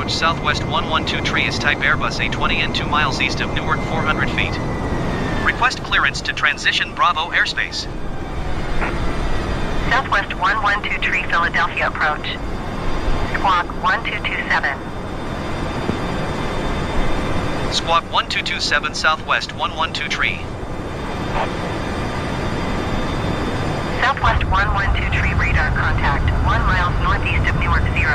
approach southwest 112 tree is type Airbus A20 and 2 miles east of Newark 400 feet. Request clearance to transition Bravo airspace. Southwest 112 tree Philadelphia approach. Squawk 1227. Squawk 1227 southwest 112 tree. Southwest 112 tree radar contact 1 miles northeast of Newark 0.